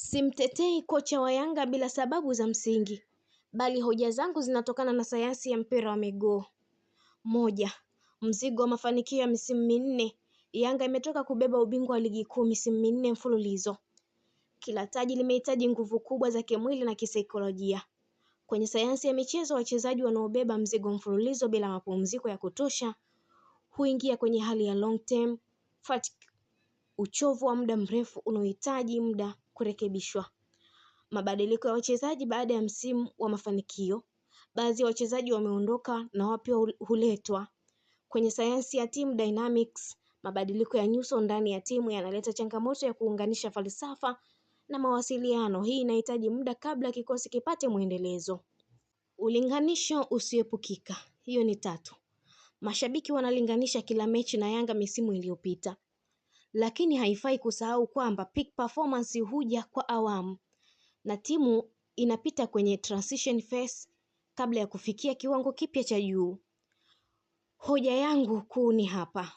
Simtetei kocha wa Yanga bila sababu za msingi, bali hoja zangu zinatokana na sayansi ya mpira wa miguu. Moja, mzigo wa mafanikio ya misimu minne. Yanga imetoka kubeba ubingwa wa ligi kuu misimu minne mfululizo. Kila taji limehitaji nguvu kubwa za kimwili na kisaikolojia. Kwenye sayansi ya michezo, wachezaji wanaobeba mzigo mfululizo bila mapumziko ya kutosha huingia kwenye hali ya long term fatigue, uchovu wa muda mrefu unaohitaji muda kurekebishwa. Mabadiliko ya wachezaji baada ya msimu wa mafanikio. Baadhi ya wachezaji wameondoka na wapya huletwa. Kwenye sayansi ya team dynamics, mabadiliko ya nyuso ndani ya timu yanaleta changamoto ya kuunganisha falsafa na mawasiliano. Hii inahitaji muda kabla kikosi kipate mwendelezo. Ulinganisho usiepukika. Hiyo ni 3. Mashabiki wanalinganisha kila mechi na Yanga misimu iliyopita. Lakini haifai kusahau kwamba peak performance huja kwa awamu na timu inapita kwenye transition phase kabla ya kufikia kiwango kipya cha juu. Hoja yangu kuu ni hapa.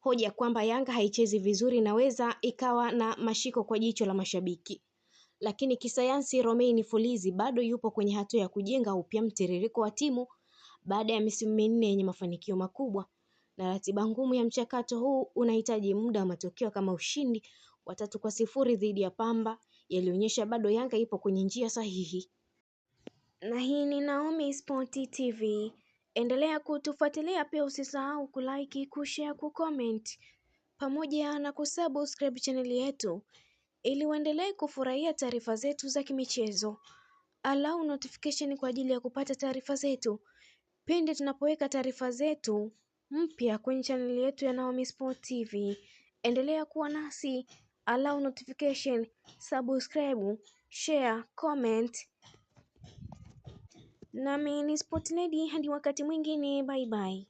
Hoja kwamba Yanga haichezi vizuri inaweza ikawa na mashiko kwa jicho la mashabiki. Lakini kisayansi Romain Folz bado yupo kwenye hatua ya kujenga upya mtiririko wa timu baada ya misimu minne yenye mafanikio makubwa. Na ratiba ngumu ya mchakato huu unahitaji muda wa matokeo kama ushindi wa 3-0 dhidi ya Pamba yalionyesha bado Yanga ipo kwenye njia sahihi. Na hii ni Naomi Sport TV. Endelea kutufuatilia, pia usisahau kulike, kushare, kucomment pamoja na kusubscribe channel yetu ili uendelee kufurahia taarifa zetu za kimichezo. Allow notification kwa ajili ya kupata taarifa zetu pindi tunapoweka taarifa zetu mpya kwenye channel yetu ya Naomi Sport TV. Endelea kuwa nasi, allow notification, subscribe, share, comment. Nami ni Sport Lady, hadi wakati mwingine, bye bye.